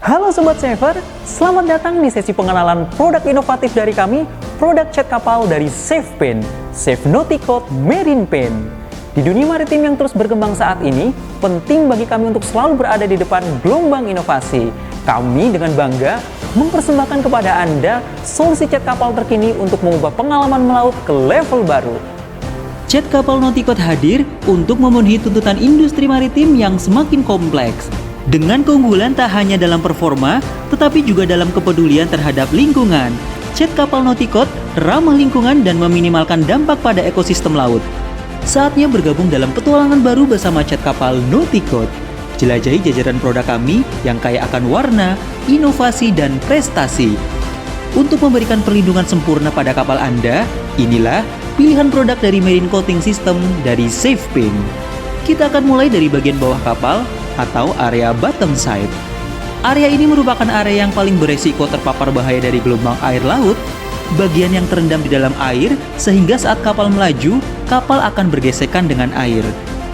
Halo Sobat Saver, selamat datang di sesi pengenalan produk inovatif dari kami, produk cat kapal dari SafePaint, Safe Nauticode Marine Paint. Di dunia maritim yang terus berkembang saat ini, penting bagi kami untuk selalu berada di depan gelombang inovasi. Kami dengan bangga mempersembahkan kepada Anda solusi cat kapal terkini untuk mengubah pengalaman melaut ke level baru. Cat kapal Nauticode hadir untuk memenuhi tuntutan industri maritim yang semakin kompleks. Dengan keunggulan tak hanya dalam performa, tetapi juga dalam kepedulian terhadap lingkungan. Cat kapal Nauticode ramah lingkungan dan meminimalkan dampak pada ekosistem laut. Saatnya bergabung dalam petualangan baru bersama cat kapal Nauticode. Jelajahi jajaran produk kami yang kaya akan warna, inovasi, dan prestasi. Untuk memberikan perlindungan sempurna pada kapal Anda, inilah pilihan produk dari Marine Coating System dari SafePaint. Kita akan mulai dari bagian bawah kapal atau area bottom side. Area ini merupakan area yang paling beresiko terpapar bahaya dari gelombang air laut, bagian yang terendam di dalam air sehingga saat kapal melaju, kapal akan bergesekan dengan air.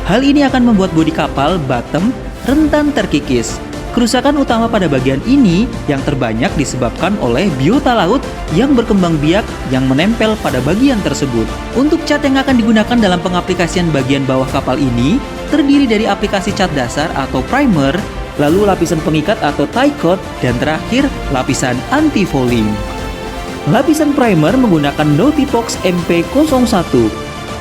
Hal ini akan membuat bodi kapal bottom rentan terkikis. Kerusakan utama pada bagian ini yang terbanyak disebabkan oleh biota laut yang berkembang biak yang menempel pada bagian tersebut. Untuk cat yang akan digunakan dalam pengaplikasian bagian bawah kapal ini terdiri dari aplikasi cat dasar atau primer, lalu lapisan pengikat atau tie coat, dan terakhir lapisan anti-fouling. Lapisan primer menggunakan Nautipox MP01.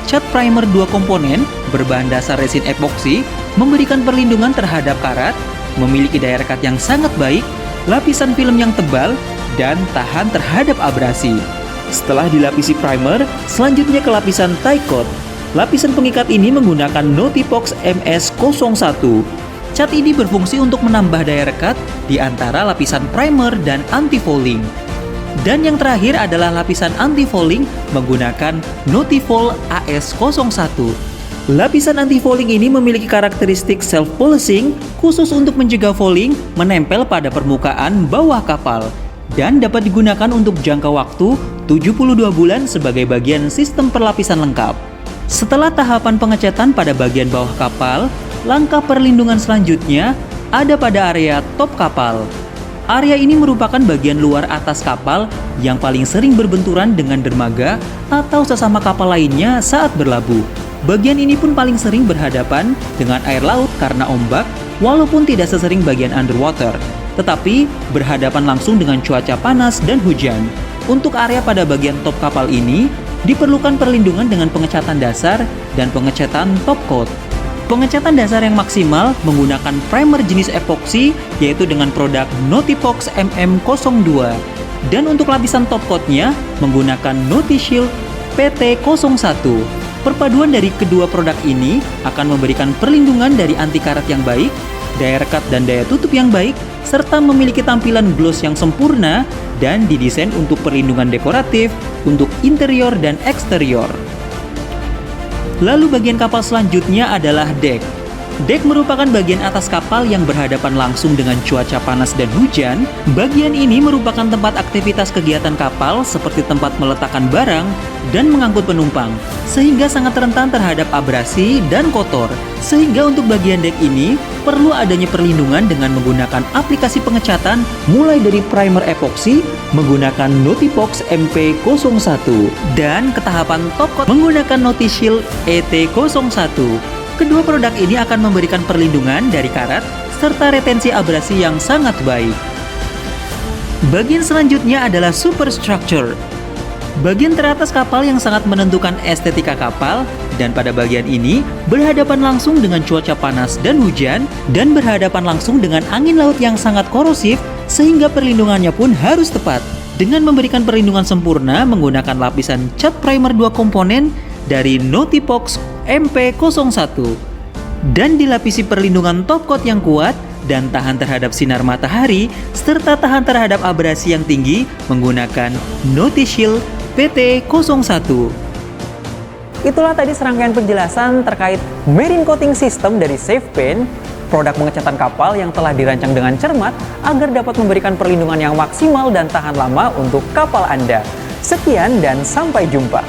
Cat primer 2 komponen berbahan dasar resin epoksi memberikan perlindungan terhadap karat, memiliki daya rekat yang sangat baik, lapisan film yang tebal, dan tahan terhadap abrasi. Setelah dilapisi primer, selanjutnya ke lapisan tie coat. Lapisan pengikat ini menggunakan Nautipox MS01. Cat ini berfungsi untuk menambah daya rekat di antara lapisan primer dan anti-fouling. Dan yang terakhir adalah lapisan anti-fouling menggunakan Nautifol AS01. Lapisan anti-fouling ini memiliki karakteristik self-polishing khusus untuk mencegah fouling menempel pada permukaan bawah kapal dan dapat digunakan untuk jangka waktu 72 bulan sebagai bagian sistem perlapisan lengkap. Setelah tahapan pengecatan pada bagian bawah kapal, langkah perlindungan selanjutnya ada pada area top kapal. Area ini merupakan bagian luar atas kapal yang paling sering berbenturan dengan dermaga atau sesama kapal lainnya saat berlabuh. Bagian ini pun paling sering berhadapan dengan air laut karena ombak, walaupun tidak sesering bagian underwater, tetapi berhadapan langsung dengan cuaca panas dan hujan. Untuk area pada bagian top kapal ini, diperlukan perlindungan dengan pengecatan dasar dan pengecatan top coat. Pengecatan dasar yang maksimal menggunakan primer jenis epoksi yaitu dengan produk Nautipox MM02. Dan untuk lapisan top coatnya menggunakan Nautishield PT01. Perpaduan dari kedua produk ini akan memberikan perlindungan dari anti karat yang baik, daya rekat dan daya tutup yang baik, serta memiliki tampilan gloss yang sempurna dan didesain untuk perlindungan dekoratif untuk interior dan eksterior. Lalu bagian kapal selanjutnya adalah dek. Dek merupakan bagian atas kapal yang berhadapan langsung dengan cuaca panas dan hujan. Bagian ini merupakan tempat aktivitas kegiatan kapal seperti tempat meletakkan barang dan mengangkut penumpang, sehingga sangat rentan terhadap abrasi dan kotor. Sehingga untuk bagian dek ini perlu adanya perlindungan dengan menggunakan aplikasi pengecatan mulai dari primer epoksi menggunakan Nautipox MP01 dan ke tahapan top coat menggunakan Nautishield ET01. Kedua produk ini akan memberikan perlindungan dari karat serta retensi abrasi yang sangat baik. Bagian selanjutnya adalah superstructure. Bagian teratas kapal yang sangat menentukan estetika kapal, dan pada bagian ini berhadapan langsung dengan cuaca panas dan hujan dan berhadapan langsung dengan angin laut yang sangat korosif sehingga perlindungannya pun harus tepat. Dengan memberikan perlindungan sempurna menggunakan lapisan cat primer 2 komponen dari Nautipox MP01 dan dilapisi perlindungan top coat yang kuat dan tahan terhadap sinar matahari serta tahan terhadap abrasi yang tinggi menggunakan Nautishield PT01. Itulah tadi serangkaian penjelasan terkait Marine Coating System dari SafePaint, produk pengecatan kapal yang telah dirancang dengan cermat agar dapat memberikan perlindungan yang maksimal dan tahan lama untuk kapal Anda. Sekian dan sampai jumpa.